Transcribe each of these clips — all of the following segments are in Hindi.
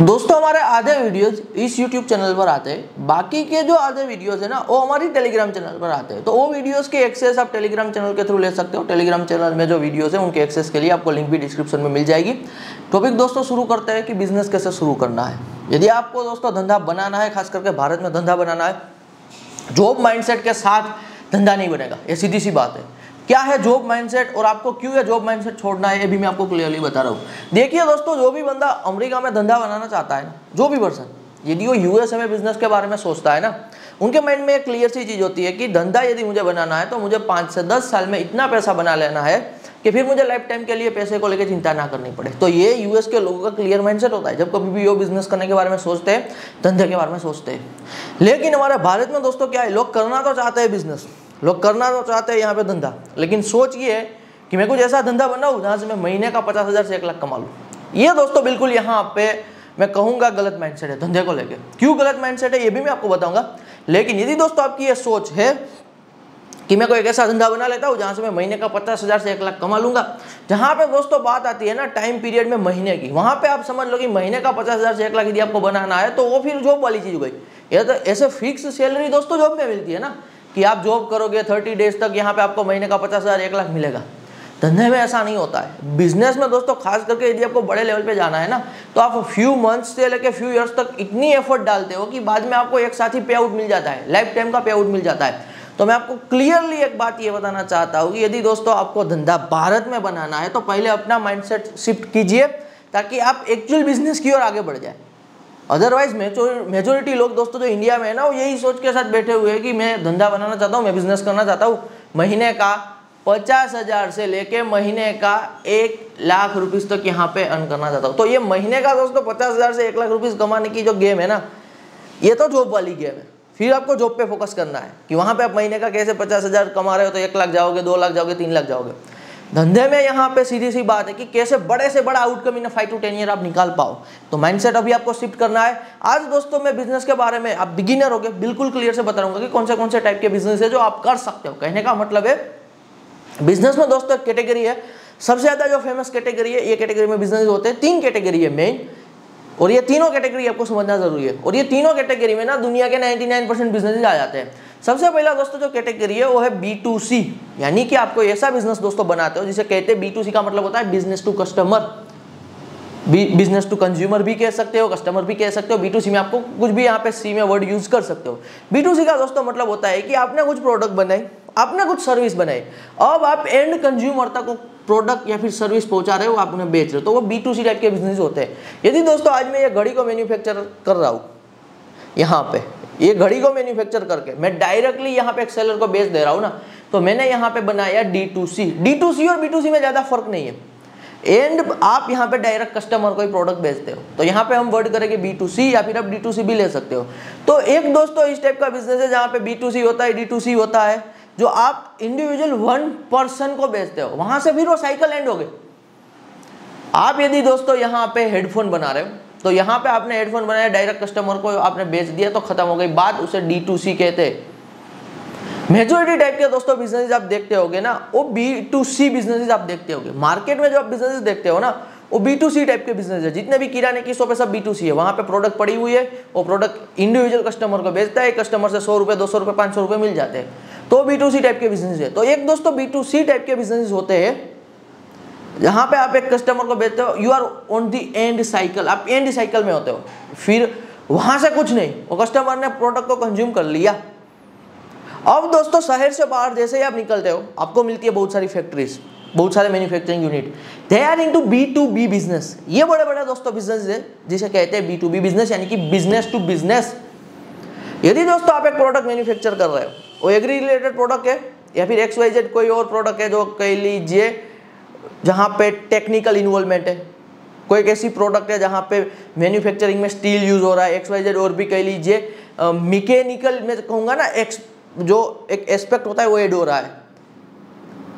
दोस्तों हमारे आधे वीडियोस इस YouTube चैनल पर आते हैं, बाकी के जो आधे वीडियोस है ना वो हमारी टेलीग्राम चैनल पर आते हैं। तो वो वीडियोस के एक्सेस आप टेलीग्राम चैनल के थ्रू ले सकते हो। टेलीग्राम चैनल में जो वीडियोस है उनके एक्सेस के लिए आपको लिंक भी डिस्क्रिप्शन में मिल जाएगी। टॉपिक दोस्तों शुरू करते हैं कि बिजनेस कैसे शुरू करना है। यदि आपको दोस्तों धंधा बनाना है, खास करके भारत में धंधा बनाना है, जॉब माइंडसेट के साथ धंधा नहीं बनेगा, ये सीधी सी बात है। क्या है जॉब माइंडसेट और आपको क्यों ये जॉब माइंडसेट छोड़ना है, ये भी मैं आपको क्लियरली बता रहा हूँ। देखिए दोस्तों, जो भी बंदा अमेरिका में धंधा बनाना चाहता है ना, जो भी पर्सन, यदि वो यूएसए में बिजनेस के बारे में सोचता है ना, उनके माइंड में एक क्लियर सी चीज होती है कि धंधा यदि मुझे बनाना है तो मुझे 5 से 10 साल में इतना पैसा बना लेना है कि फिर मुझे लाइफ टाइम के लिए पैसे को लेकर चिंता ना करनी पड़े। तो ये यूएस के लोगों का क्लियर माइंडसेट होता है जब कभी भी वो बिजनेस करने के बारे में सोचते हैं, धंधे के बारे में सोचते हैं। लेकिन हमारे भारत में दोस्तों क्या है, लोग करना तो चाहते हैं बिजनेस, लोग करना तो चाहते हैं यहाँ पे धंधा, लेकिन सोच ये है कि मैं कुछ ऐसा धंधा बनाऊँ जहाँ से मैं महीने का 50,000 से 1 लाख कमा लूँ। ये दोस्तों बिल्कुल यहाँ पे मैं कहूँगा गलत माइंडसेट है धंधे को लेकर। क्यों गलत माइंडसेट है ये भी मैं आपको बताऊंगा। लेकिन यदि दोस्तों आपकी ये सोच है कि मैं कोई एक ऐसा धंधा बना लेता हूँ जहाँ से मैं महीने का 50,000 से 1 लाख कमा लूंगा, जहाँ पे दोस्तों बात आती है ना टाइम पीरियड में महीने की, वहाँ पे आप समझ लो कि महीने का 50,000 से 1 लाख यदि आपको बनाना है तो वो फिर जॉब वाली चीज हो गई। ये तो ऐसे फिक्स सैलरी दोस्तों जॉब में मिलती है ना कि आप जॉब करोगे 30 डेज तक, यहाँ पे आपको महीने का 50,000 1 लाख मिलेगा। धंधे में ऐसा नहीं होता है। बिजनेस में दोस्तों खास करके यदि आपको बड़े लेवल पे जाना है ना, तो आप फ्यू मंथ्स से लेके फ्यू ईयर्स तक इतनी एफर्ट डालते हो कि बाद में आपको एक साथ ही पे आउट मिल जाता है, लाइफ टाइम का पे आउट मिल जाता है। तो मैं आपको क्लियरली एक बात ये बताना चाहता हूँ कि यदि दोस्तों आपको धंधा भारत में बनाना है तो पहले अपना माइंडसेट शिफ्ट कीजिए ताकि आप एक्चुअल बिजनेस की ओर आगे बढ़ जाए। अदरवाइज मेजोरिटी लोग दोस्तों जो इंडिया में है ना, वो यही सोच के साथ बैठे हुए हैं कि मैं धंधा बनाना चाहता हूँ, मैं बिजनेस करना चाहता हूँ, महीने का 50,000 से लेके महीने का 1 लाख रुपीस तक यहाँ पे अर्न करना चाहता हूँ। तो ये महीने का दोस्तों 50,000 से 1 लाख रुपीस कमाने की जो गेम है ना, ये तो जॉब वाली गेम है। फिर आपको जॉब पे फोकस करना है कि वहाँ पे आप महीने का कैसे 50,000 कमा रहे हो तो 1 लाख जाओगे, 2 लाख जाओगे, 3 लाख जाओगे। धंधे में यहाँ पे सीधी सी बात है कि कैसे बड़े से बड़ा आउटकम इन 5 to 10 ईयर आप निकाल पाओ। तो माइंडसेट अभी आपको शिफ्ट करना है। आज दोस्तों मैं बिजनेस के बारे में, आप बिगिनर हो गए, बिल्कुल क्लियर से बताऊंगा कि कौन से टाइप के बिजनेस है जो आप कर सकते हो। कहने का मतलब है बिजनेस में दोस्तों एक कैटेगरी है, सबसे ज्यादा जो फेमस कैटेगरी है, ये कैटेगरी में बिजनेस होते हैं। 3 कैटेगरी है मेन, और ये तीनों कैटेगरी आपको समझना जरूरी है। और ये तीनों कैटेगरी में ना दुनिया के 99% बिजनेस आ जाते हैं। सबसे पहला दोस्तों जो कैटेगरी है वो है B2C, यानी कि आपको ऐसा बिजनेस दोस्तों बनाते हो जिसे कहते हैं B2C का मतलब होता है business to customer, business to consumer भी कह सकते हो, कस्टमर भी कह सकते हो। B2C में आपको कुछ भी यहाँ पे C में वर्ड यूज कर सकते हो। B2C का दोस्तों मतलब होता है कि आपने कुछ प्रोडक्ट बनाई, आपने कुछ सर्विस बनाई, अब आप एंड कंज्यूमर तक को प्रोडक्ट या फिर सर्विस पहुंचा रहे हो, आप उन्हें बेच रहे हो, तो वो B2C टाइप के बिजनेस होते हैं। यदि दोस्तों आज मैं ये घड़ी को मैन्युफैक्चर कर रहा हूँ, यहाँ पे ये घड़ी को मैन्युफैक्चर करके मैं डायरेक्टली यहाँ पे एक सेलर को बेच दे रहा हूँ ना, तो मैंने यहाँ पे बनाया D2C और B2C में ज्यादा फर्क नहीं है। एंड आप यहाँ पे डायरेक्ट कस्टमर को ही प्रोडक्ट बेचते हो, तो यहाँ पे हम वर्ड करेंगे B2C या फिर आप D2C भी ले सकते हो। तो एक दोस्तों इस टाइप का बिजनेस है जहाँ पे B2C होता है, D2C होता है, जो आप इंडिविजुअल 1 पर्सन को बेचते हो, वहां से फिर वो साइकिल एंड हो गई। आप यदि दोस्तों यहाँ पे हेडफोन बना रहे हो, तो यहाँ पे आपने हेडफोन बनाया, डायरेक्ट कस्टमर को आपने बेच दिया, तो खत्म हो गई बात, उसे D2C कहते हैं। मेजोरिटी टाइप के दोस्तों बिजनेस आप देखते होगे ना, वो B2C बिजनेस आप देखते होगे। मार्केट में जो आप बिजनेस देखते हो ना, वो B2C टाइप के बिजनेस है। जितने भी किराने की शॉप है सब B2C है। वहां पे प्रोडक्ट पड़ी हुई है, वो प्रोडक्ट इंडिविजुअल कस्टमर को बेचता है, कस्टमर से 100 रुपए, 200 रुपए, 500 रुपए मिल जाते हैं, तो B2C टाइप के बिजनेस है। तो एक दोस्तों B2C टाइप के बिजनेस होते हैं जहां पे आप एक कस्टमर को बेचते हो, you are on the end cycle, आप एंड साइकिल में होते हो। फिर वहां से कुछ नहीं, वो कस्टमर ने प्रोडक्ट को कंज्यूम कर लिया। अब दोस्तों शहर से बाहर जैसे ही आप निकलते हो, आपको मिलती है बहुत सारी फैक्ट्रीज, बहुत सारे manufacturing unit, they are into B2B business. ये बड़े बड़े दोस्तों बिजनेस है जिसे कहते हैं B2B बिजनेस, यानी कि बिजनेस टू बिजनेस। यदि दोस्तों आप एक प्रोडक्ट मैन्युफैक्चर कर रहे हो, वो एग्री रिलेटेड प्रोडक्ट है या फिर XYZ कोई और प्रोडक्ट है जो कह लीजिए जहां पे टेक्निकल इन्वॉल्वमेंट है, कोई एक ऐसी प्रोडक्ट है जहां पे मैन्युफैक्चरिंग में स्टील यूज हो रहा है, XYZ, और भी कह लीजिए मैकेनिकल में कहूंगा ना, जो एक एस्पेक्ट होता है वो ऐड हो रहा है,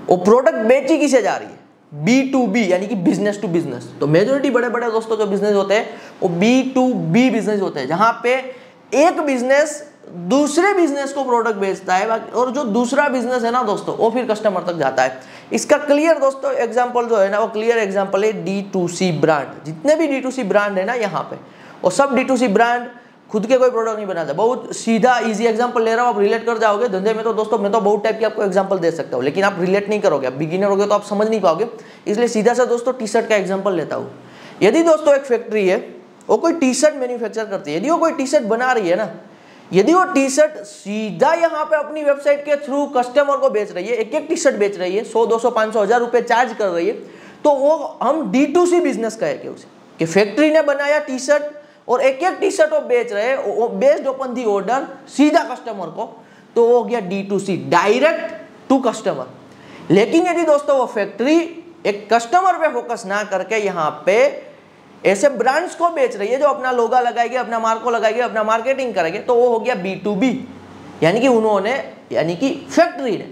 वो प्रोडक्ट बेची किसे जा रही है, B2B यानी कि बिजनेस टू बिजनेस। तो मेजोरिटी बड़े बड़े दोस्तों जो बिजनेस होते हैं वो B2B बिजनेस होते हैं, जहां पे एक बिजनेस दूसरे बिजनेस को प्रोडक्ट बेचता है, और जो दूसरा बिजनेस है ना दोस्तों वो फिर कस्टमर तक जाता है। इसका क्लियर दोस्तों एग्जांपल जो है ना, वो क्लियर एग्जांपल है D2C ब्रांड। जितने भी D2C ब्रांड है ना यहाँ पे, और सब D2C ब्रांड खुद के कोई प्रोडक्ट नहीं बनाते। बहुत सीधा इजी एग्जांपल ले रहा हूँ, आप रिलेट कर जाओगे। धंधे में तो दोस्तों मैं तो बहुत टाइप के आपको एग्जांपल दे सकता हूँ, लेकिन आप रिलेट नहीं करोगे, आप बिगिनर होगे तो आप समझ नहीं पाओगे। इसलिए सीधा सा दोस्तों टी शर्ट का एग्जांपल लेता हूँ। यदि दोस्तों एक फैक्ट्री है, वो कोई टी शर्ट मैन्युफैक्चर करती है, यदि वो कोई टी शर्ट बना रही है ना, यदि वो टी शर्ट सीधा यहाँ पे अपनी वेबसाइट के थ्रू कस्टमर को बेच रही है, एक एक टी शर्ट बेच रही है, 100, 200, 500, 1000 रुपए चार्ज कर रही है, तो वो हम D2C बिजनेस कहेंगे उसे, कि फैक्ट्री ने बनाया टी शर्ट और एक एक टी शर्ट वो बेच रहे हैं बेस्ड अपॉन दी ऑर्डर सीधा कस्टमर को, तो वो हो गया D2C, डायरेक्ट टू कस्टमर। लेकिन यदि दोस्तों वो फैक्ट्री एक कस्टमर पे फोकस ना करके यहाँ पे ऐसे ब्रांड्स को बेच रही है जो अपना लोगो लगाएगी, अपना मार्को लगाएगी, अपना मार्केटिंग करेंगे, तो वो हो गया B2B। यानी कि उन्होंने, यानी कि फैक्ट्री ने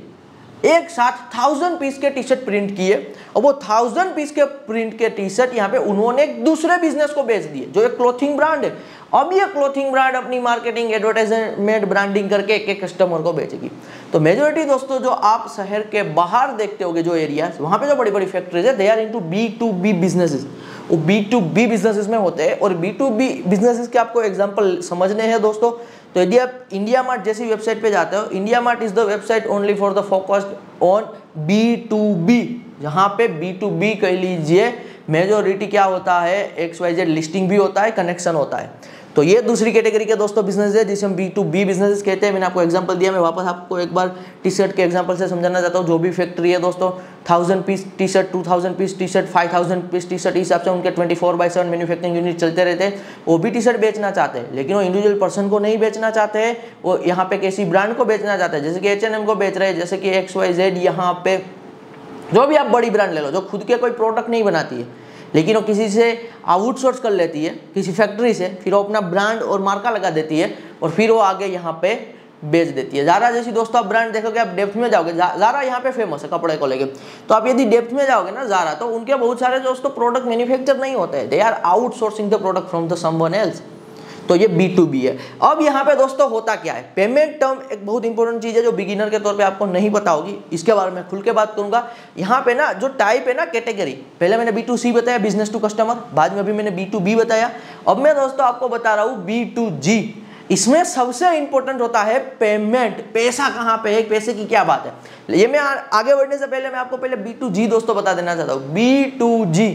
एक साथ 1000 पीस के टी शर्ट प्रिंट किए और वो 1000 पीस के प्रिंट के टी शर्ट यहाँ पे उन्होंने एक दूसरे बिजनेस को बेच दिए जो एक क्लोथिंग ब्रांड है। अब ये क्लोथिंग ब्रांड अपनी मार्केटिंग, एडवर्टाइजमेंट, ब्रांडिंग करके एक एक कस्टमर को बेचेगी। तो मेजोरिटी दोस्तों जो आप शहर के बाहर देखते होगे जो एरियाज, वहाँ पे जो बड़ी बड़ी फैक्ट्रीज है, दे आर इनटू B2B बिजनेसेस। वो B2B बिजनेसेस में होते हैं। और B2B बिजनेसेस के आपको एग्जांपल समझने हैं दोस्तों, तो यदि आप इंडिया मार्ट जैसी वेबसाइट पे जाते हो, India mart is the website only for the focused on B2B, जहाँ पे B2B कह लीजिए मेजोरिटी क्या होता है, XYZ लिस्टिंग भी होता है, कनेक्शन होता है। तो ये दूसरी कैटेगरी के दोस्तों बिजनेस है जिसे हम B2B बिजनेस कहते हैं। मैंने आपको एग्जांपल दिया, मैं वापस आपको एक बार टी शर्ट के एग्जांपल से समझाना चाहता हूँ। जो भी फैक्ट्री है दोस्तों, 1000 piece T shirt, 2000 piece T shirt, 5000 piece T shirt, इस हिसाब से उनके 24/7 मैन्युफैक्चरिंग यूनिट चलते रहते हैं। वो भी टी शर्ट बेचना चाहते हैं, लेकिन वो इंडिविजुअल पर्सन को नहीं बेचना चाहते हैं, वो यहाँ पे किसी ब्रांड को बेचना चाहते हैं, जैसे कि H&M को बेच रहे हैं, जैसे कि XYZ, यहाँ पे जो भी आप बड़ी ब्रांड ले लो जो खुद के कोई प्रोडक्ट नहीं बनाती है, लेकिन वो किसी से आउटसोर्स कर लेती है, किसी फैक्ट्री से, फिर वो अपना ब्रांड और मार्का लगा देती है और फिर वो आगे यहाँ पे बेच देती है। ज़ारा जैसी दोस्तों आप ब्रांड देखोगे, आप डेप्थ में जाओगे, ज़ारा यहाँ पे फेमस है कपड़े को लेके, तो आप यदि डेप्थ में जाओगे ना ज़ारा, तो उनके बहुत सारे दोस्तों प्रोडक्ट मैन्युफैक्चर नहीं होते हैं, they are outsourcing the product from the someone else. तो ये B2B है। अब यहाँ पे दोस्तों होता क्या है, पेमेंट टर्म एक बहुत इंपॉर्टेंट चीज है जो बिगिनर के तौर पे आपको नहीं पता होगी, इसके बारे में खुल के बात करूंगा। यहाँ पे ना जो टाइप है ना कैटेगरी, पहले मैंने B2C बताया, बिजनेस टू कस्टमर, बाद में अभी मैंने B2B बताया, अब मैं दोस्तों आपको बता रहा हूँ B2G। इसमें सबसे इंपॉर्टेंट होता है पेमेंट, पैसा कहाँ पे है, पैसे की क्या बात है। ये मैं आगे बढ़ने से पहले मैं आपको पहले B2G दोस्तों बता देना चाहता हूँ। B2G,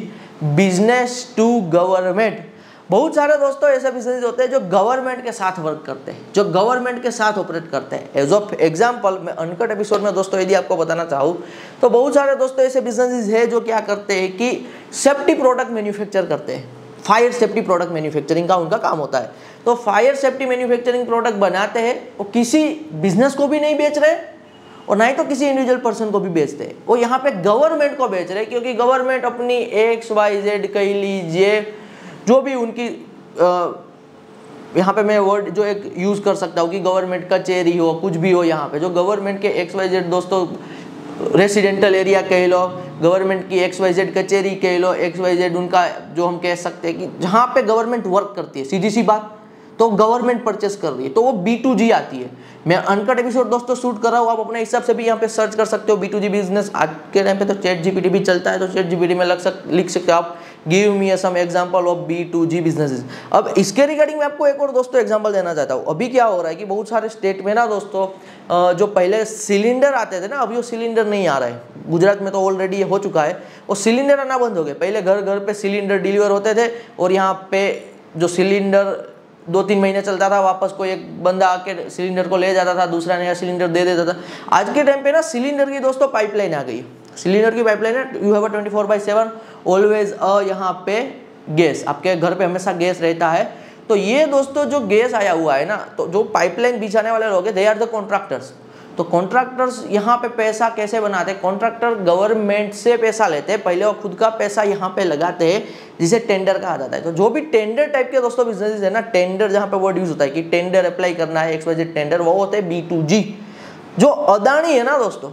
business to government. बहुत सारे दोस्तों ऐसे बिजनेस होते हैं जो गवर्नमेंट के साथ वर्क करते हैं, जो गवर्नमेंट के साथ ऑपरेट करते हैं। एज ऑफ एग्जांपल मैं अनकट एपिसोड में दोस्तों यदि आपको बताना चाहूँ तो बहुत सारे दोस्तों ऐसे बिजनेसेस है जो क्या करते हैं कि सेफ्टी प्रोडक्ट मैन्युफैक्चर करते हैं, फायर सेफ्टी प्रोडक्ट मैन्युफैक्चरिंग का उनका काम होता है। तो फायर सेफ्टी मैन्युफैक्चरिंग प्रोडक्ट बनाते हैं, वो किसी बिजनेस को भी नहीं बेच रहे और ना ही तो किसी इंडिविजुअल पर्सन को भी बेचते हैं, वो यहाँ पे गवर्नमेंट को बेच रहे हैं, क्योंकि गवर्नमेंट अपनी XYZ कह लीजिए जो भी उनकी यहाँ पे मैं वर्ड जो एक यूज कर सकता हूँ कि गवर्नमेंट कचेरी हो, कुछ भी हो, यहाँ पे जो गवर्नमेंट के XYZ दोस्तों रेसिडेंटल एरिया कह लो, गवर्नमेंट की XYZ कचेरी कह लो, XYZ उनका जो हम कह सकते हैं कि जहाँ पे गवर्नमेंट वर्क करती है, सीधी सी बात, तो गवर्नमेंट परचेस कर रही है, तो वो B2G आती है। मैं अनकट एपिसोड दोस्तों शूट कर रहा हूँ, आप अपने हिसाब से भी यहाँ पे सर्च कर सकते हो B2G बिजनेस। आज के टाइम पे तो ChatGPT भी चलता है, तो ChatGPT में लिख सकते हो आप, give me some example of B2G businesses. अब इसके रिगार्डिंग मैं आपको एक और दोस्तों एग्जांपल देना चाहता हूँ। अभी क्या हो रहा है कि बहुत सारे स्टेट में ना दोस्तों जो पहले सिलेंडर आते थे ना, अभी वो सिलेंडर नहीं आ रहा है। गुजरात में तो ऑलरेडी ये हो चुका है, वो सिलेंडर आना बंद हो गए। पहले घर घर पे सिलेंडर डिलीवर होते थे और यहाँ पे जो सिलेंडर 2-3 महीने चलता था, वापस कोई एक बंदा आके सिलेंडर को ले जाता था, दूसरा नया सिलेंडर दे देता था। आज के टाइम पे ना सिलेंडर की दोस्तों पाइपलाइन आ गई, सिलेंडर की पाइपलाइन है, यू हैव अ 24/7 ऑलवेज यहाँ पे गैस, आपके घर पे हमेशा गैस रहता है। तो ये दोस्तों जो गैस आया हुआ है ना, तो जो पाइपलाइन बिछाने वाले लोग हैं, दे आर द कॉन्ट्रैक्टर्स। तो कॉन्ट्रैक्टर्स यहाँ पे पैसा कैसे बनाते हैं, कॉन्ट्रैक्टर गवर्नमेंट से पैसा लेते हैं, पहले वो खुद का पैसा यहाँ पे लगाते हैं, जिसे टेंडर कहा जाता है। तो जो भी टेंडर टाइप के दोस्तों बिजनेस है ना, टेंडर जहाँ पे वर्ड यूज होता है कि टेंडर अप्लाई करना है, XYZ टेंडर, वो होते हैं B2G। जो अदानी है ना दोस्तों,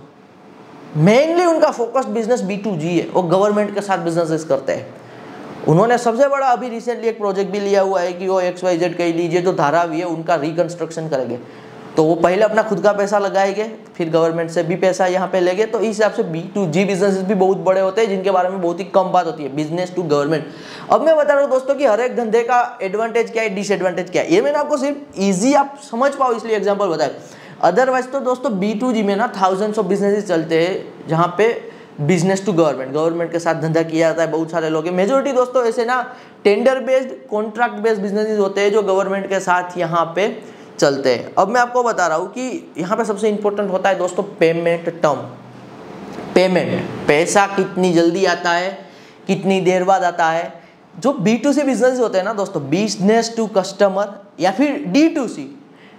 मेनली उनका फोकस्ड बिजनेस B2G है, वो गवर्नमेंट के साथ बिजनेसेस करते हैं। उन्होंने सबसे बड़ा अभी रिसेंटली एक प्रोजेक्ट भी लिया हुआ है कि वो XYZ कह लीजिए जो धारावी है उनका रिकंस्ट्रक्शन करेंगे। तो वो पहले अपना खुद का पैसा लगाएंगे, फिर गवर्नमेंट से भी पैसा यहाँ पे लेंगे। तो इस हिसाब से B2G बिजनेसेस भी बहुत बड़े होते हैं, जिनके बारे में बहुत ही कम बात होती है, बिजनेस टू गवर्नमेंट। अब मैं बता रहा हूँ दोस्तों कि हर एक धंधे का एडवांटेज क्या है, डिसएडवांटेज क्या है। ये मैंने आपको सिर्फ ईजी आप समझ पाओ इसलिए एग्जाम्पल बताया। अदरवाइज तो दोस्तों B2G में ना थाउजेंड्स ऑफ बिजनेसेस चलते हैं, जहाँ पे बिजनेस टू गवर्नमेंट के साथ धंधा किया जाता है। बहुत सारे लोग हैं, मेजोरिटी दोस्तों ऐसे ना tender based, contract based businesses होते हैं जो गवर्नमेंट के साथ यहाँ पे चलते हैं। अब मैं आपको बता रहा हूँ कि यहाँ पे सबसे इंपॉर्टेंट होता है दोस्तों पेमेंट टर्म। पेमेंट, पैसा कितनी जल्दी आता है, कितनी देर बाद आता है। जो B2C बिजनेस होते हैं ना दोस्तों, बिजनेस टू कस्टमर या फिर D2C,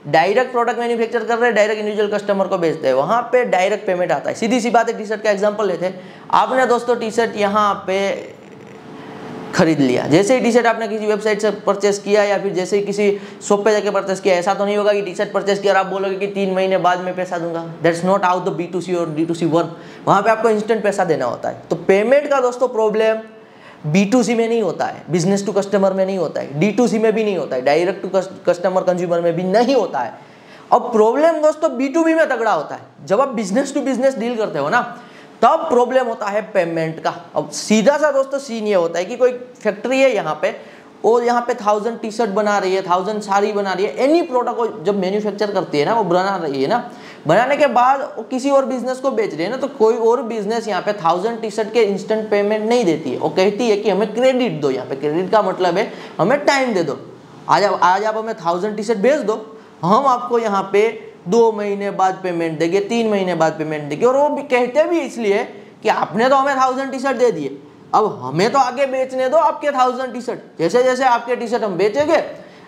डायरेक्ट प्रोडक्ट मैन्युफैक्चर कर रहे हैं, डायरेक्ट इंडिविजुअल कस्टमर को बेचते हैं, वहाँ पे डायरेक्ट पेमेंट आता है। सीधी सी बात है, टी शर्ट का एग्जांपल लेते हैं। आपने दोस्तों टी शर्ट यहाँ पे खरीद लिया, जैसे ही टी शर्ट आपने किसी वेबसाइट से परचेस किया या फिर जैसे ही किसी शॉप पे जाके परचेस किया, ऐसा तो नहीं होगा कि टी शर्ट परचेस किया और आप बोलोगे कि 3 महीने बाद में पैसा दूंगा। That's not how the B2C और D2C वर्क। वहाँ पे आपको इंस्टेंट पैसा देना होता है। तो पेमेंट का दोस्तों प्रॉब्लम B2C में नहीं होता है, बिजनेस टू कस्टमर में नहीं होता है, D2C में भी नहीं होता है, डायरेक्ट टू कस्टमर कंज्यूमर में भी नहीं होता है। अब प्रॉब्लम दोस्तों B2B में तगड़ा होता है। जब आप बिजनेस टू बिजनेस डील करते हो ना, तब प्रॉब्लम होता है पेमेंट का। अब सीधा सा दोस्तों सीन ये होता है कि कोई फैक्ट्री है यहाँ पे, और यहाँ पे 1000 टी शर्ट बना रही है, 1000 साड़ी बना रही है, एनी प्रोडक्ट को जब मैन्युफैक्चर करती है ना, वो बना रही है ना, बनाने के बाद वो किसी और बिजनेस को बेच रही है ना, तो कोई और बिजनेस यहाँ पे 1000 टी शर्ट के इंस्टेंट पेमेंट नहीं देती है। वो कहती है कि हमें क्रेडिट दो। यहाँ पे क्रेडिट का मतलब है हमें टाइम दे दो। आज आप हमें 1000 टी शर्ट भेज दो, हम आपको यहाँ पे 2 महीने बाद पेमेंट देंगे, 3 महीने बाद पेमेंट देंगे। और वो भी कहते भी इसलिए कि आपने तो हमें 1000 टी शर्ट दे दिए, अब हमें तो आगे बेचने दो आपके 1000 टी शर्ट। जैसे जैसे आपके टी शर्ट हम बेचेंगे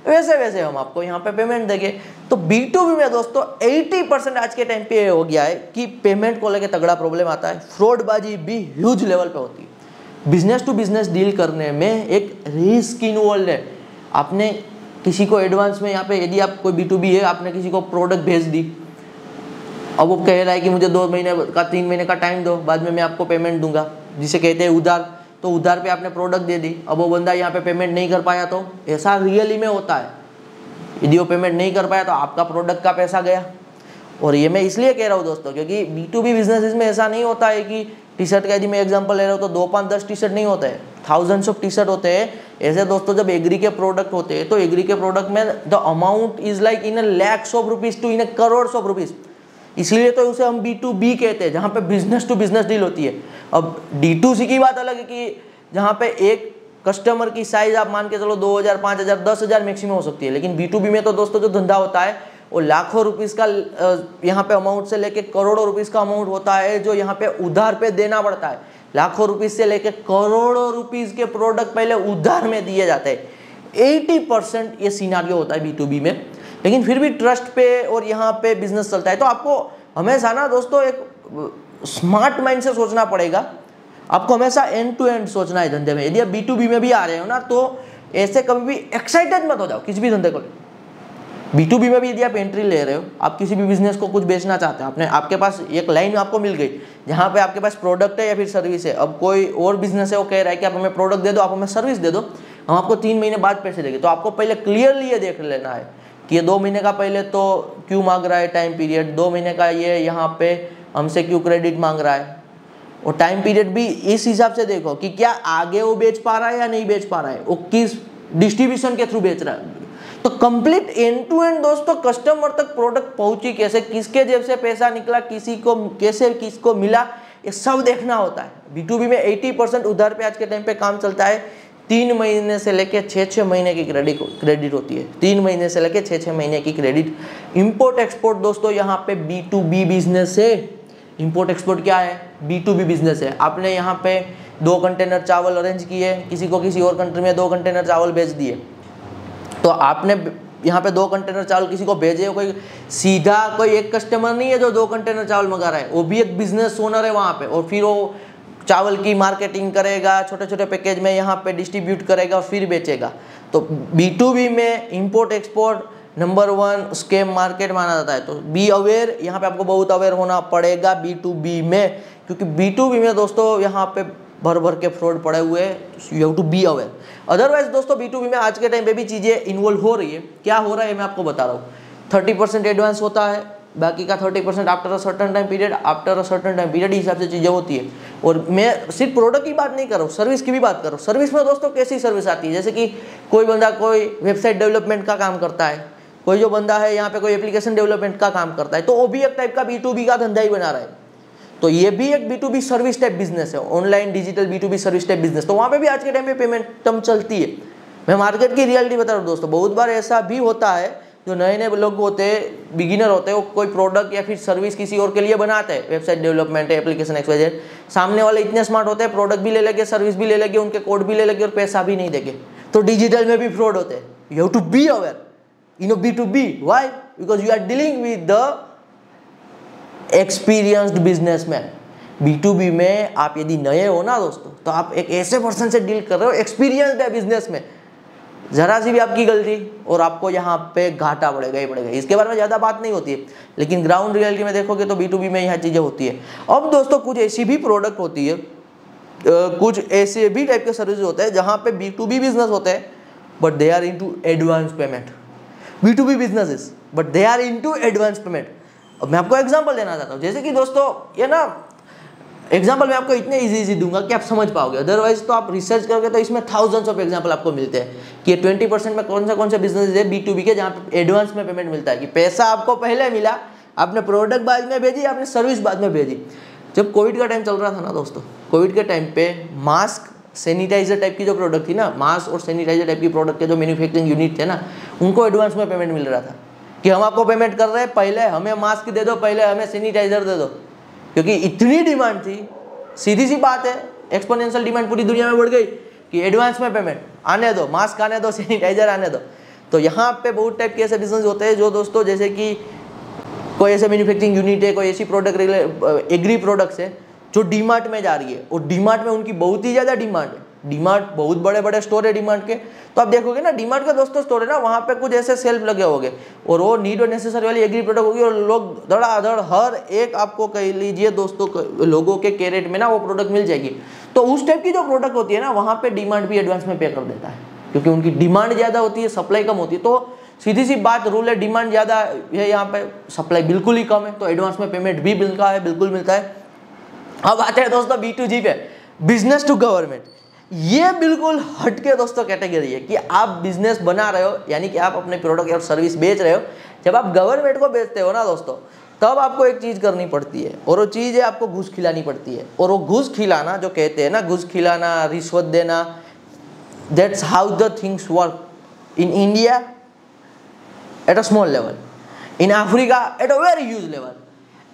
वैसे वैसे हम आपको यहाँ पे पेमेंट देंगे। तो B2B में दोस्तों 80% आज के टाइम पे हो गया है कि पेमेंट को लेकर तगड़ा प्रॉब्लम आता है। फ्रॉडबाजी भी ह्यूज लेवल पे होती है। बिजनेस टू बिजनेस डील करने में एक रिस्क इन्वॉल्व है। आपने किसी को एडवांस में यहाँ पे, यदि आप कोई B2B है, आपने किसी को प्रोडक्ट भेज दी, अब वो कह रहा है कि मुझे 2 महीने का 3 महीने का टाइम दो, बाद में मैं आपको पेमेंट दूंगा, जिसे कहते हैं उधार। तो उधार पे आपने प्रोडक्ट दे दी, अब वो बंदा यहाँ पे पेमेंट नहीं कर पाया, तो ऐसा रियली में होता है। यदि वो पेमेंट नहीं कर पाया तो आपका प्रोडक्ट का पैसा गया। और ये मैं इसलिए कह रहा हूँ दोस्तों, क्योंकि B2B बिजनेस में ऐसा नहीं होता है कि टी शर्ट का यदि मैं एग्जांपल ले रहा हूँ तो 2, 5, 10 टी शर्ट नहीं होते हैं, थाउजेंड्स ऑफ टी शर्ट होते हैं। ऐसे दोस्तों जब एग्री के प्रोडक्ट होते हैं तो एग्री के प्रोडक्ट में the amount is like in lakhs of rupees to in crores of rupees। इसलिए तो उसे हम B2B कहते हैं, जहाँ पे बिजनेस टू बिजनेस डील होती है। अब D2C की बात अलग है कि जहाँ पे एक कस्टमर की साइज आप मान के चलो 2000, 5000, 10,000 मैक्सिमम हो सकती है। लेकिन B2B में तो दोस्तों जो धंधा होता है वो लाखों रुपीस का यहाँ पे अमाउंट से लेके करोड़ों रुपीस का अमाउंट होता है, जो यहाँ पे उधार पे देना पड़ता है। लाखों रुपीस से लेके करोड़ों रुपीस के प्रोडक्ट पहले उधार में दिए जाते हैं। 80% ये सिनारियो होता है B2B में। लेकिन फिर भी ट्रस्ट पे और यहाँ पे बिजनेस चलता है। तो आपको हमेशा ना दोस्तों एक स्मार्ट माइंड से सोचना पड़ेगा। आपको हमेशा एंड टू एंड सोचना है धंधे में। यदि आप B2B में भी आ रहे हो ना, तो ऐसे कभी भी एक्साइटेड मत हो जाओ किसी भी धंधे को। B2B में भी यदि आप एंट्री ले रहे हो, आप किसी भी बिजनेस को कुछ बेचना चाहते हैं, आपके पास एक लाइन आपको मिल गई जहाँ पे आपके पास प्रोडक्ट है या फिर सर्विस है। अब कोई और बिजनेस है, वो कह रहा है कि आप हमें प्रोडक्ट दे दो, आप हमें सर्विस दे दो, हम आपको 3 महीने बाद पैसे देंगे। तो आपको पहले क्लियरली ये देख लेना है कि ये 2 महीने का पहले तो क्यों मांग रहा है टाइम पीरियड, 2 महीने का ये यहाँ पे हमसे क्यों क्रेडिट मांग रहा है। और टाइम पीरियड भी इस हिसाब से देखो कि क्या आगे वो बेच पा रहा है या नहीं बेच पा रहा है, वो किस डिस्ट्रीब्यूशन के थ्रू बेच रहा है। तो कंप्लीट एंड टू एंड दोस्तों कस्टमर तक प्रोडक्ट पहुंची कैसे, किसके जेब से पैसा निकला, किसी को कैसे किसको मिला, ये सब देखना होता है। B2B में 80% उधार पे आज के टाइम पे काम चलता है। 3 महीने से लेके 6-6 महीने की क्रेडिट होती है। 3 महीने से लेके 6-6 महीने की क्रेडिट। इंपोर्ट एक्सपोर्ट दोस्तों यहाँ पे B2B बिजनेस है। इंपोर्ट एक्सपोर्ट क्या है? B2B बिजनेस है। आपने यहाँ पे 2 कंटेनर चावल अरेंज किए, किसी को किसी और कंट्री में 2 कंटेनर चावल भेज दिए। तो आपने यहाँ पे 2 कंटेनर चावल किसी को भेजे, कोई सीधा कोई एक कस्टमर नहीं है जो 2 कंटेनर चावल मंगा रहा है, वो भी एक बिजनेस ओनर है वहाँ पे। और फिर वो चावल की मार्केटिंग करेगा, छोटे छोटे पैकेज में यहाँ पे डिस्ट्रीब्यूट करेगा और फिर बेचेगा। तो B2B में import export number 1 scam market माना जाता है। तो बी अवेयर, यहाँ पे आपको बहुत अवेयर होना पड़ेगा B2B में, क्योंकि B2B में दोस्तों यहाँ पे भर भर के फ्रॉड पड़े हुए हैं। You have to be aware. Otherwise दोस्तों B2B में आज के टाइम पे भी चीज़ें इन्वॉल्व हो रही है। क्या हो रहा है मैं आपको बता रहा हूँ। 30% एडवांस होता है, बाकी का 30% after a certain time period, after a certain time period हिसाब से चीज़ें होती है। और मैं सिर्फ प्रोडक्ट की बात नहीं कर रहा हूँ, सर्विस की भी बात कर रहा हूँ। सर्विस में दोस्तों कैसी सर्विस आती है, जैसे कि कोई बंदा कोई वेबसाइट डेवलपमेंट का काम करता है, कोई जो बंदा है यहाँ पे कोई एप्लीकेशन डेवलपमेंट का काम करता है, तो वो भी एक टाइप का B2B का धंधा ही बना रहा है। तो ये भी एक B2B सर्विस टाइप बिजनेस है, online digital B2B service type business. तो वहाँ पे भी आज के टाइम पे पेमेंट टर्म चलती है। मैं मार्केट की रियलिटी बता रहा हूँ दोस्तों। बहुत बार ऐसा भी होता है, जो नए नए लोग होते हैं, बिगिनर होते हैं, वो कोई प्रोडक्ट या फिर सर्विस किसी और के लिए बनाते हैं, वेबसाइट डेवलपमेंट है, एप्लीकेशन XYZ। सामने वाले इतने स्मार्ट होते हैं, प्रोडक्ट भी ले लेंगे, सर्विस भी ले लेंगे, उनके कोड भी ले लेंगे और पैसा भी नहीं देंगे। तो डिजिटल में भी फ्रॉड होते हैं। You have to be aware in B2B। Why? Because you are dealing with the experienced businessman. B2B में आप यदि नए हो ना दोस्तों, तो आप एक ऐसे पर्सन से डील कर रहे हो एक्सपीरियंस्ड है बिजनेस में। जरा सी भी आपकी गलती और आपको यहाँ पे घाटा पड़ेगा ही पड़ेगा। इसके बारे में ज़्यादा बात नहीं होती है, लेकिन ग्राउंड रियलिटी में देखोगे तो B2B में यह चीज़ें होती है। अब दोस्तों कुछ ऐसी भी प्रोडक्ट होती है, कुछ ऐसे भी टाइप के सर्विस होते हैं जहाँ पे B2B बिजनेस होते हैं, but they are into advance payment. B2B businesses but they are into advance payment. अब मैं आपको एग्जांपल देना चाहता हूँ, जैसे कि दोस्तों ये ना एग्जाम्पल मैं आपको इतने इजी दूंगा कि आप समझ पाओगे, अदरवाइज तो आप रिसर्च करोगे तो इसमें थाउजेंड्स ऑफ एग्जाम्पल आपको मिलते हैं कि 20% में कौन से बिजनेस है B2B के जहाँ पे एडवांस में पेमेंट मिलता है, कि पैसा आपको पहले मिला, आपने प्रोडक्ट बाद में भेजी, आपने सर्विस बाद में भेजी। जब कोविड का टाइम चल रहा था ना दोस्तों, कोविड के टाइम पे मास्क सैनिटाइजर टाइप की जो प्रोडक्ट थी ना, मास्क और सैनिटाइजर टाइप की प्रोडक्ट के जो मैन्युफैक्चरिंग यूनिट थे ना, उनको एडवांस में पेमेंट मिल रहा था कि हम आपको पेमेंट कर रहे हैं, पहले हमें मास्क दे दो, पहले हमें सैनिटाइजर दे दो, क्योंकि इतनी डिमांड थी। सीधी सी बात है, एक्सपोनेंशियल डिमांड पूरी दुनिया में बढ़ गई कि एडवांस में पेमेंट आने दो, मास्क आने दो, सैनिटाइजर आने दो। तो यहाँ पे बहुत टाइप के ऐसे बिजनेस होते हैं जो दोस्तों, जैसे कि कोई ऐसे मैन्युफैक्चरिंग यूनिट है, कोई ऐसी प्रोडक्ट एग्री प्रोडक्ट्स है जो डीमार्ट में जा रही है, और डीमार्ट में उनकी बहुत ही ज़्यादा डिमांड है। डीमार्ट बहुत बड़े बड़े स्टोर है डीमार्ट के, तो आप देखोगे ना डीमार्ट के दोस्तों स्टोर है ना, वहाँ पे कुछ ऐसे सेल्फ लगे होंगे और वो नीड और नेसेसरी वाली एग्री प्रोडक्ट होगी, और लोग धड़ाधड़ हर एक आपको कह लीजिए दोस्तों लोगों के कैरेट में ना वो प्रोडक्ट मिल जाएगी। तो उस टाइप की जो प्रोडक्ट होती है ना, वहाँ पे डिमांड भी एडवांस में पे कर देता है, क्योंकि उनकी डिमांड ज़्यादा होती है, सप्लाई कम होती है। तो सीधी सी बात रूल है, डिमांड ज़्यादा है यहाँ पे, सप्लाई बिल्कुल ही कम है, तो एडवांस में पेमेंट भी मिलता है, बिल्कुल मिलता है। अब आते हैं दोस्तों B2G पे, बिजनेस टू गवर्नमेंट। ये बिल्कुल हटके दोस्तों कैटेगरी है कि आप बिजनेस बना रहे हो, यानी कि आप अपने प्रोडक्ट या सर्विस बेच रहे हो। जब आप गवर्नमेंट को बेचते हो ना दोस्तों, तब आपको एक चीज़ करनी पड़ती है, और वो चीज़ है आपको घूस खिलानी पड़ती है। और वो घूस खिलाना जो कहते हैं ना, घूस खिलाना, रिश्वत देना, that's how the things work in India at a small level, in Africa at a very huge level,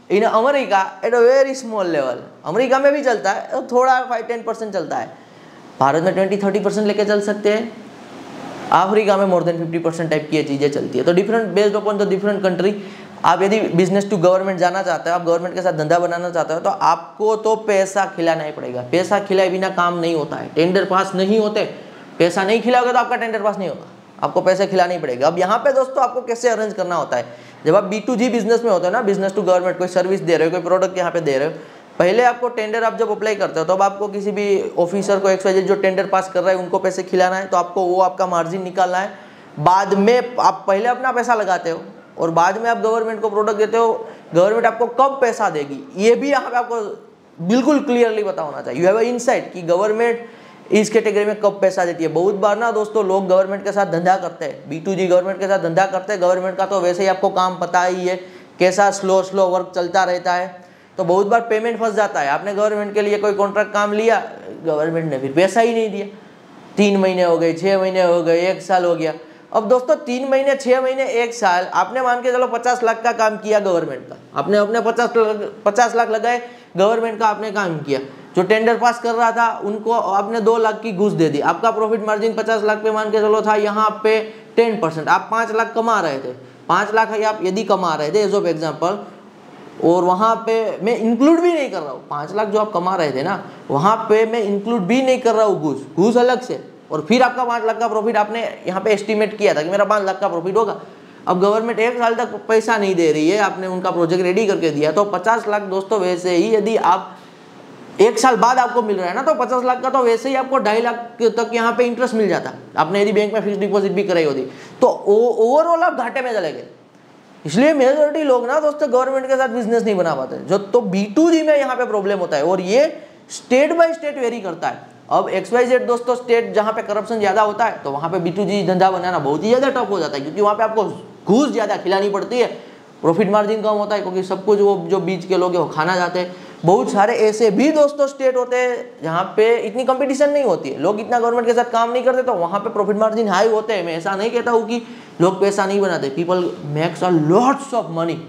in America at a very small level. America में भी चलता है, थोड़ा 5-10% चलता है, भारत में 20-30% लेके चल सकते हैं, अफ्रीका में मोर देन 50% टाइप की ये चीज़ें चलती है। तो different based upon the different country. आप यदि बिजनेस टू गवर्नमेंट जाना चाहते हो, आप गवर्नमेंट के साथ धंधा बनाना चाहते हो, तो आपको तो पैसा खिलाना ही पड़ेगा। पैसा खिलाए बिना काम नहीं होता है, टेंडर पास नहीं होते। पैसा नहीं खिलाओगे तो आपका टेंडर पास नहीं होगा, आपको पैसे खिलाने ही पड़ेगा। अब यहाँ पे दोस्तों आपको कैसे अरेंज करना होता है, जब आप B2G बिजनेस में होते हो ना, बिजनेस टू गवर्नमेंट, कोई सर्विस दे रहे हो, कोई प्रोडक्ट यहाँ पे दे रहे हो, पहले आपको टेंडर आप जब अप्लाई करते हो, तो अब आपको किसी भी ऑफिसर को XYZ जो टेंडर पास कर रहा है उनको पैसे खिलाना है, तो आपको वो आपका मार्जिन निकालना है। बाद में आप पहले अपना पैसा लगाते हो और बाद में आप गवर्नमेंट को प्रोडक्ट देते हो। गवर्नमेंट आपको कब पैसा देगी, ये भी यहाँ पे आपको बिल्कुल क्लियरली पता होना चाहिए। यू हैव अ इनसाइट कि गवर्नमेंट इस कैटेगरी में कब पैसा देती है। बहुत बार ना दोस्तों लोग गवर्नमेंट के साथ धंधा करते हैं, B2G गवर्नमेंट के साथ धंधा करते हैं। गवर्नमेंट का तो वैसे ही आपको काम पता ही है, कैसा स्लो वर्क चलता रहता है, तो बहुत बार पेमेंट फंस जाता है। आपने गवर्नमेंट के लिए कोई कॉन्ट्रैक्ट काम लिया, गवर्नमेंट ने फिर पैसा ही नहीं दिया, 3 महीने हो गए, 6 महीने हो गए, 1 साल हो गया। अब दोस्तों 3 महीने, 6 महीने, 1 साल, आपने मान के चलो 50 लाख का काम किया गवर्नमेंट का, आपने अपने 50 लाख लगाए, गवर्नमेंट का आपने काम किया। जो टेंडर पास कर रहा था उनको आपने 2 लाख की घूस दे दी। आपका प्रॉफिट मार्जिन 50 लाख पे मान के चलो था, यहाँ पे 10%, आप 5 लाख कमा रहे थे। 5 लाख आप यदि कमा रहे थे एज ऑफ एग्जाम्पल, और वहाँ पे मैं इंक्लूड भी नहीं कर रहा हूँ 5 लाख जो आप कमा रहे थे ना, वहाँ पे मैं इंक्लूड भी नहीं कर रहा हूँ घूस अलग से, और फिर आपका 5 लाख का प्रॉफिट आपने यहाँ पे एस्टिमेट किया था कि मेरा 5 लाख का प्रॉफिट होगा। अब गवर्नमेंट 1 साल तक पैसा नहीं दे रही है, आपने उनका प्रोजेक्ट रेडी करके दिया, तो 50 लाख दोस्तों वैसे ही यदि आप 1 साल बाद आपको मिल रहा है ना, तो 50 लाख का तो वैसे ही आपको 2.5 लाख तक यहाँ पे इंटरेस्ट मिल जाता। आपने यदि बैंक में फिक्स डिपॉजिट भी कराई होती, तो ओवरऑल आप घाटे में चले गए। इसलिए मेजॉरिटी लोग ना दोस्तों गवर्नमेंट के साथ बिजनेस नहीं बना पाते जो, तो B2G में यहाँ पे प्रॉब्लम होता है और ये स्टेट बाय स्टेट वेरी करता है। अब XYZ दोस्तों स्टेट जहाँ पे करप्शन ज्यादा होता है तो वहाँ पे B2G धंधा बनाना बहुत ही ज्यादा टफ हो जाता है, क्योंकि वहाँ पे आपको घूस ज्यादा खिलानी पड़ती है, प्रॉफिट मार्जिन कम होता है, क्योंकि सब कुछ वो जो बीच के लोग हैं वो खाना जाते हैं। बहुत सारे ऐसे भी दोस्तों स्टेट होते हैं जहाँ पे इतनी कंपटीशन नहीं होती है, लोग इतना गवर्नमेंट के साथ काम नहीं करते, तो वहाँ पे प्रॉफिट मार्जिन हाई होते हैं। मैं ऐसा नहीं कहता हूँ कि लोग पैसा नहीं बनाते, people makes a lots of money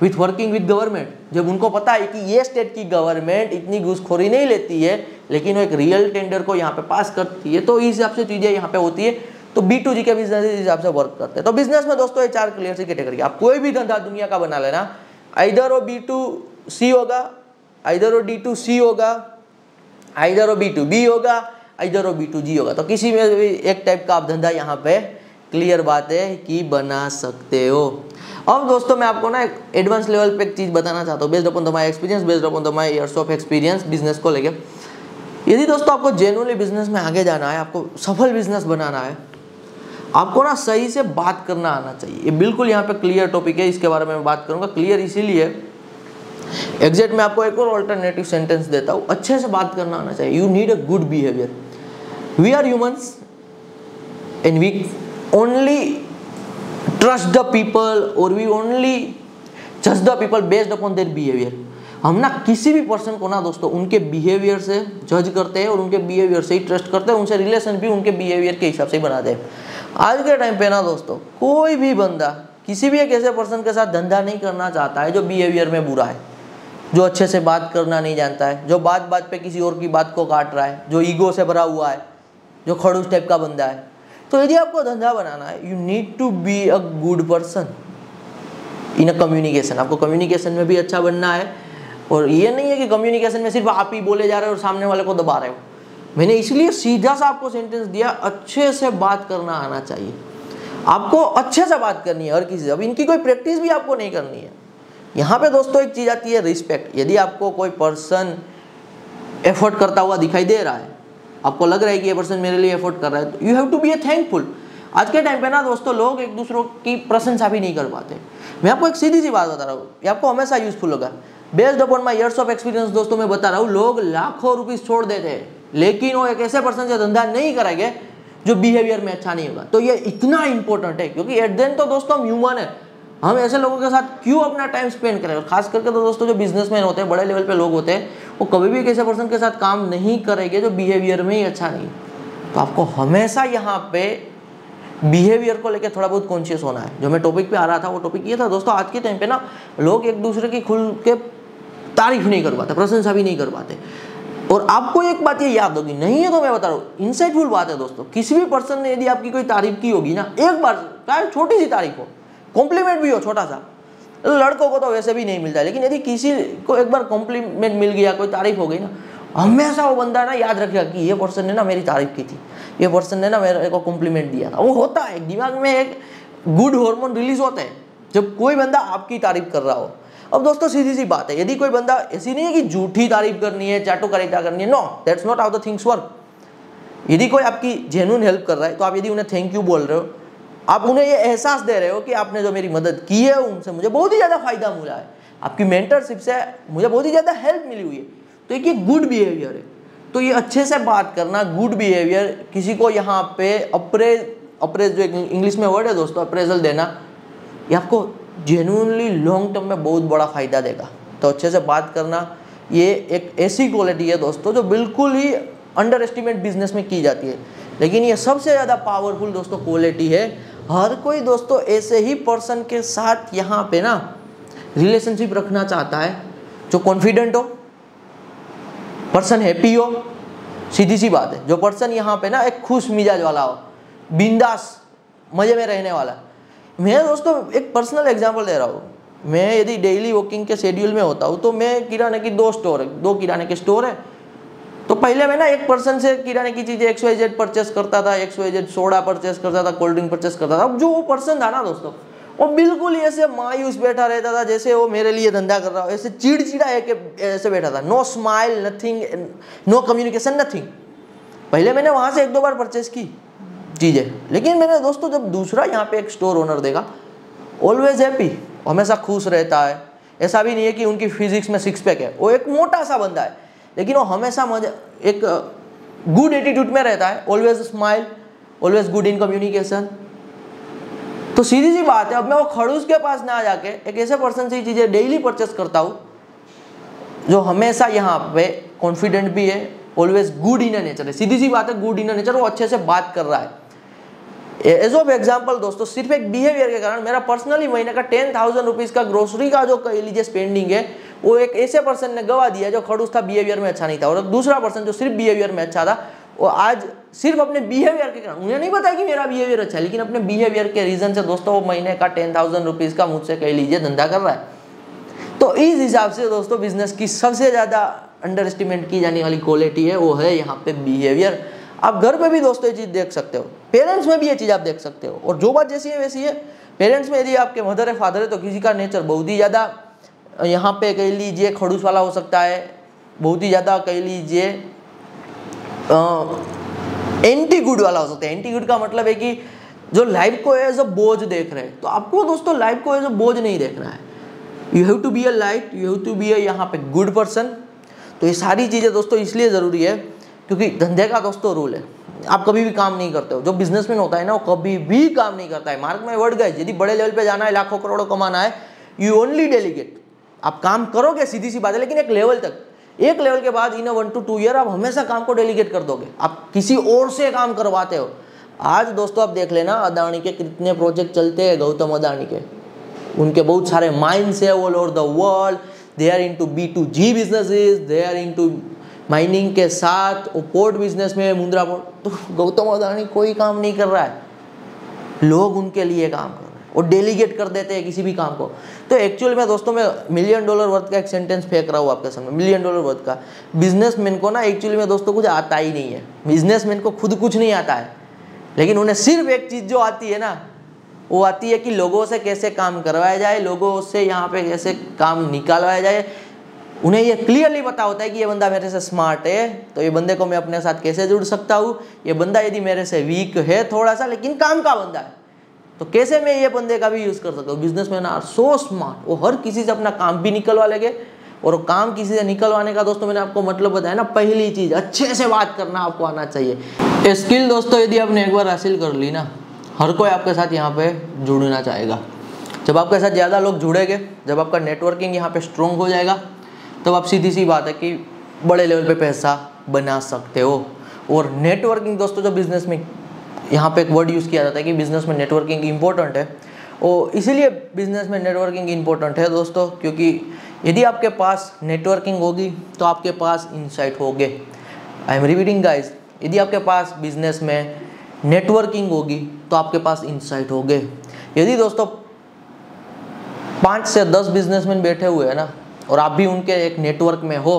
with working with government. जब उनको पता है कि ये स्टेट की गवर्नमेंट इतनी घूसखोरी नहीं लेती है, लेकिन वो एक रियल टेंडर को यहाँ पे पास करती है, तो इस हिसाब से चीजें यहाँ पे होती है। तो B2G के बिजनेस इस हिसाब से वर्क करते हैं। तो बिजनेस में दोस्तों ये 4 क्लियर सी कैटेगरी, आप कोई भी धंधा दुनिया का बना लेना, आइदर वो B2C होगा, आइदर वो D2C होगा, आइदर वो B2B होगा, आइदर वो B2G होगा, तो किसी में भी एक टाइप का आप धंधा यहाँ पे क्लियर बात है कि बना सकते हो। अब दोस्तों मैं आपको ना एक एडवांस लेवल पे एक चीज बताना चाहता हूँ, based upon the my experience, based upon the my years of experience business को लेके। यदि दोस्तों आपको जेन्युइनली बिजनेस में आगे जाना है, आपको सफल बिजनेस बनाना है, आपको ना सही से बात करना आना चाहिए। ये बिल्कुल यहाँ पे क्लियर टॉपिक है, इसके बारे में मैं बात करूंगा। क्लियर इसीलिए एग्जैक्ट मैं आपको एक और ऑल्टरनेटिव सेंटेंस देता हूँ, अच्छे से बात करना आना चाहिए। You need a good behaviour. We are humans and we only trust the people और वी ओनली जज the people based upon their behaviour. हम ना किसी भी पर्सन को ना दोस्तों उनके बिहेवियर से जज करते हैं और उनके बिहेवियर से ही ट्रस्ट करते हैं, उनसे रिलेशन भी उनके बिहेवियर के हिसाब से ही बनाते हैं। आज के टाइम पे ना दोस्तों कोई भी बंदा किसी भी एक ऐसे पर्सन के साथ धंधा नहीं करना चाहता है जो बिहेवियर में बुरा है, जो अच्छे से बात करना नहीं जानता है, जो बात बात पे किसी और की बात को काट रहा है, जो ईगो से भरा हुआ है, जो खड़ूस टाइप का बंदा है। तो यदि आपको धंधा बनाना है, you need to be a good person in a communication. आपको कम्युनिकेशन में भी अच्छा बनना है, और ये नहीं है कि कम्युनिकेशन में सिर्फ आप ही बोले जा रहे हो और सामने वाले को दबा रहे हो। मैंने इसलिए सीधा सा आपको सेंटेंस दिया, अच्छे से बात करना आना चाहिए। आपको अच्छे से बात करनी है हर किसी से। अब इनकी कोई प्रैक्टिस भी आपको नहीं करनी है। यहाँ पे दोस्तों एक चीज आती है रिस्पेक्ट। यदि आपको कोई पर्सन एफर्ट करता हुआ दिखाई दे रहा है, आपको लग रहा है कि ये पर्सन मेरे लिए एफर्ट कर रहा है, तो you have to be a thankful. आज के टाइम पे ना दोस्तों लोग एक दूसरों की प्रशंसा भी नहीं कर पाते। मैं आपको एक सीधी सी बात बता रहा हूँ, ये आपको हमेशा यूजफुल होगा। Based upon my years of experience दोस्तों मैं बता रहा हूँ, लोग लाखों रुपीस छोड़ देते हैं, लेकिन वो एक ऐसे पर्सन से धंधा नहीं करेंगे जो बिहेवियर में अच्छा नहीं होगा। तो ये इतना इंपॉर्टेंट है, क्योंकि एट द एंड तो दोस्तों हम ह्यूमन है, हम ऐसे लोगों के साथ क्यों अपना टाइम स्पेंड करें। और खास करके तो दोस्तों जो बिजनेसमैन होते हैं, बड़े लेवल पे लोग होते हैं, वो कभी भी एक ऐसे पर्सन के साथ काम नहीं करेंगे जो बिहेवियर में ही अच्छा नहीं। तो आपको हमेशा यहाँ पे बिहेवियर को लेकर थोड़ा बहुत कॉन्शियस होना है। जो मैं टॉपिक पे आ रहा था वो टॉपिक ये था दोस्तों, आज के टाइम पे ना लोग एक दूसरे की खुल के तारीफ नहीं कर पाते, प्रशंसा भी नहीं कर पाते। और आपको एक बात ये याद होगी, नहीं है तो मैं बता रहा हूँ, इनसाइटफुल बात है दोस्तों। किसी भी पर्सन ने यदि आपकी कोई तारीफ की होगी ना, एक बार चाहे छोटी सी तारीफ हो, कॉम्प्लीमेंट भी हो छोटा सा, लड़कों को तो वैसे भी नहीं मिलता है, लेकिन यदि किसी को एक बार कॉम्प्लीमेंट मिल गया, कोई तारीफ हो गई ना, हमेशा वो बंदा ना याद रखेगा कि ये पर्सन ने ना मेरी तारीफ की थी, ये पर्सन ने ना मेरे को कॉम्प्लीमेंट दिया था। वो होता है, दिमाग में एक गुड हार्मोन रिलीज होते हैं जब कोई बंदा आपकी तारीफ कर रहा हो। अब दोस्तों सीधी सी बात है, यदि कोई बंदा, ऐसी नहीं है कि झूठी तारीफ करनी है, चाटुकारिता करनी है, no, that's not how the things work. यदि कोई आपकी जेन्युइन हेल्प कर रहा है, तो आप यदि उन्हें थैंक यू बोल रहे हो, आप उन्हें ये एहसास दे रहे हो कि आपने जो मेरी मदद की है उनसे मुझे बहुत ही ज़्यादा फायदा मिला है, आपकी मेंटरशिप से मुझे बहुत ही ज़्यादा हेल्प मिली हुई है, तो एक ये गुड बिहेवियर है। तो ये अच्छे से बात करना, गुड बिहेवियर, किसी को यहाँ पे अप्रेज जो इंग्लिश में वर्ड है दोस्तों, अप्रेजल देना, ये आपको जेन्युइनली लॉन्ग टर्म में बहुत बड़ा फायदा देगा। तो अच्छे से बात करना, ये एक ऐसी क्वालिटी है दोस्तों जो बिल्कुल ही अंडर एस्टिमेट बिजनेस में की जाती है, लेकिन ये सबसे ज़्यादा पावरफुल दोस्तों क्वालिटी है। हर कोई दोस्तों ऐसे ही पर्सन के साथ यहाँ पे ना रिलेशनशिप रखना चाहता है जो कॉन्फिडेंट हो, पर्सन हैप्पी हो। सीधी सी बात है, जो पर्सन यहाँ पे ना एक खुश मिजाज वाला हो, बिंदास मजे में रहने वाला। मैं दोस्तों एक पर्सनल एग्जांपल दे रहा हूँ। मैं यदि डेली वॉकिंग के शेड्यूल में होता हूँ, तो मैं किराने की दो किराने के स्टोर है, तो पहले मैं ना एक पर्सन से किराने की चीज़ें XYZ परचेस करता था, XYZ सोडा परचेस करता था, कोल्ड ड्रिंक परचेस करता था। अब जो वो पर्सन था ना दोस्तों, वो बिल्कुल ऐसे मायूस बैठा रहता था, जैसे वो मेरे लिए धंधा कर रहा हो, ऐसे चिड़चिड़ा है कि ऐसे बैठा था, no smile, nothing, no communication, nothing. पहले मैंने वहाँ से 1-2 बार परचेस की चीज़ें, लेकिन मैंने दोस्तों जब दूसरा यहाँ पे एक स्टोर ओनर देखा, ऑलवेज हैप्पी, हमेशा खुश रहता है। ऐसा भी नहीं है कि उनकी फिजिक्स में सिक्स पैक है, वो एक मोटा सा बंदा है, लेकिन वो हमेशा एक गुड एटीट्यूड में रहता है, always smile, always good in communication. तो सीधी सी बात है, अब मैं वो खड़ूस के पास ना जाके एक ऐसे पर्सन से चीज़ें डेली परचेस करता हूँ जो हमेशा यहाँ पे कॉन्फिडेंट भी है, ऑलवेज गुड इन नेचर है। सीधी सी बात है, गुड इन नेचर, वो अच्छे से बात कर रहा है। एज ऑफ एग्जाम्पल दोस्तों, सिर्फ एक बिहेवियर के कारण मेरा पर्सनली महीने का 10,000 रुपीज़ का ग्रोसरी का जो कह लीजिए स्पेंडिंग है, वो एक ऐसे पर्सन ने गवा दिया जो खड़ूस था, बिहेवियर में अच्छा नहीं था। और दूसरा पर्सन जो सिर्फ बिहेवियर में अच्छा था, वो आज सिर्फ अपने बिहेवियर के कारण, उन्हें नहीं पता कि मेरा बिहेवियर अच्छा है, लेकिन अपने बिहेवियर के रीजन से दोस्तों वो महीने का 10,000 रुपीज़ का मुझसे कह लीजिए धंधा कर रहा है। तो इस हिसाब से दोस्तों बिजनेस की सबसे ज़्यादा अंडर एस्टिमेट की जाने वाली क्वालिटी है, वो है यहाँ पे बिहेवियर। आप घर पे भी दोस्तों ये चीज़ देख सकते हो, पेरेंट्स में भी ये चीज़ आप देख सकते हो। और जो बात जैसी है वैसी है। पेरेंट्स में यदि आपके मदर है, फादर है, तो किसी का नेचर बहुत ही ज़्यादा यहाँ पे कह लीजिए खड़ूस वाला हो सकता है, बहुत ही ज़्यादा कह लीजिए एंटी गुड वाला हो सकता है। एंटी गुड का मतलब है कि जो लाइफ को एज अ बोझ देख रहे हैं, तो आपको दोस्तों लाइफ को एज अ बोझ नहीं देखना है। You have to be a light, you have to be a यहाँ पे गुड पर्सन। तो ये सारी चीज़ें दोस्तों इसलिए ज़रूरी है क्योंकि धंधे का दोस्तों रूल है, आप कभी भी काम नहीं करते हो। जो बिजनेसमैन होता है ना, वो कभी भी काम नहीं करता है। मार्क में वर्ड गाइस, यदि बड़े लेवल पे जाना है, लाखों करोड़ों कमाना है, यू ओनली डेलीगेट। आप काम करोगे, सीधी सी बात है, लेकिन एक लेवल तक। एक लेवल के बाद इन 1 to 2 ईयर आप हमेशा काम को डेलीगेट कर दोगे, आप किसी और से काम करवाते हो। आज दोस्तों आप देख लेना, अदानी के कितने प्रोजेक्ट चलते हैं, गौतम अदानी के, उनके बहुत सारे माइंस है all over the world. They are into B2G businesses, they are into mining के साथ, पोर्ट बिजनेस में, मुंद्रा पोर्ट। तो गौतम अदानी कोई काम नहीं कर रहा है, लोग उनके लिए काम कर रहे हैं, वो डेलीगेट कर देते हैं किसी भी काम को। तो एक्चुअल में दोस्तों मैं $1 मिलियन वर्थ का एक सेंटेंस फेंक रहा हूँ आपके सामने, $1 मिलियन वर्थ का। बिजनेसमैन को ना एक्चुअली में दोस्तों कुछ आता ही नहीं है, बिजनेसमैन को खुद कुछ नहीं आता है, लेकिन उन्हें सिर्फ एक चीज़ जो आती है ना, वो आती है कि लोगों से कैसे काम करवाया जाए, लोगों से यहाँ पे कैसे काम निकालवाया जाए। उन्हें ये क्लियरली पता होता है कि ये बंदा मेरे से स्मार्ट है, तो ये बंदे को मैं अपने साथ कैसे जुड़ सकता हूँ। ये बंदा यदि मेरे से वीक है थोड़ा सा, लेकिन काम का बंदा है, तो कैसे मैं ये बंदे का भी यूज़ कर सकता हूँ। बिजनेसमैन आर सो स्मार्ट, वो हर किसी से अपना काम भी निकलवा लेंगे। और काम किसी से निकलवाने का दोस्तों मैंने आपको मतलब बताया ना, पहली चीज़ अच्छे से बात करना आपको आना चाहिए। ये स्किल दोस्तों यदि आपने एक बार हासिल कर ली ना, हर कोई आपके साथ यहाँ पे जुड़ना चाहेगा। जब आपके साथ ज़्यादा लोग जुड़ेंगे, जब आपका नेटवर्किंग यहाँ पे स्ट्रॉन्ग हो जाएगा, तब आप सीधी सी बात है कि बड़े लेवल पे पैसा बना सकते हो। और नेटवर्किंग दोस्तों, जो बिजनेस में यहाँ पे एक वर्ड यूज़ किया जाता है कि बिजनेस में नेटवर्किंग इंपॉर्टेंट है, और इसीलिए बिजनेस में नेटवर्किंग इंपॉर्टेंट है दोस्तों, क्योंकि यदि आपके पास नेटवर्किंग होगी तो आपके पास इंसाइट होंगे। आई एम रिपीटिंग गाइज, यदि आपके पास बिजनेस में नेटवर्किंग होगी तो आपके पास इंसाइट होंगे। यदि दोस्तों 5 से 10 बिजनेसमैन बैठे हुए हैं ना, और आप भी उनके एक नेटवर्क में हो,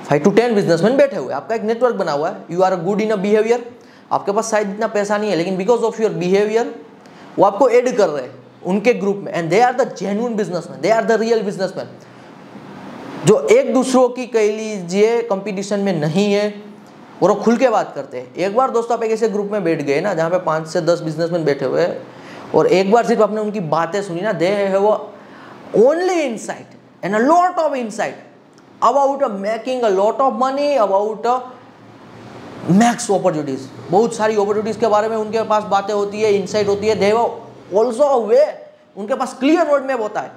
5 to 10 बिजनेसमैन बैठे हुए, आपका एक नेटवर्क बना हुआ है, you are good in a behaviour. आपके पास शायद इतना पैसा नहीं है, लेकिन बिकॉज ऑफ योर बिहेवियर वो आपको ऐड कर रहे हैं उनके ग्रुप में, and they are the genuine businessman, they are the real businessman, जो एक दूसरों की कह लीजिए कंपटीशन में नहीं है और वो खुल के बात करते हैं। एक बार दोस्तों आप एक ऐसे ग्रुप में बैठ गए ना, जहाँ पे 5 से 10 बिजनेसमैन बैठे हुए हैं, और एक बार सिर्फ आपने उनकी बातें सुनी ना, they have only insight and a lot of insight about making a lot of money, about max opportunities. बहुत सारी अपॉर्चुनिटीज के बारे में उनके पास बातें होती है, इनसाइट होती है। दे हैव ऑल्सो अ वे, उनके पास क्लियर रोड मैप होता है,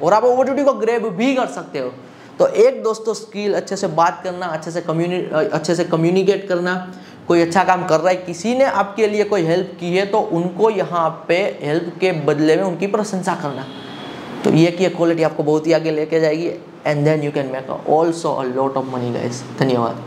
और आप अपॉर्चुनिटी को ग्रैब भी कर सकते हो। तो एक दोस्तों स्किल अच्छे से बात करना, अच्छे से कम्युनिकेट करना। कोई अच्छा काम कर रहा है, किसी ने आपके लिए कोई हेल्प की है, तो उनको यहाँ पे हेल्प के बदले में उनकी प्रशंसा करना। तो ये की क्वालिटी आपको बहुत ही आगे लेके जाएगी, and then you can make also a lot of money guys. धन्यवाद।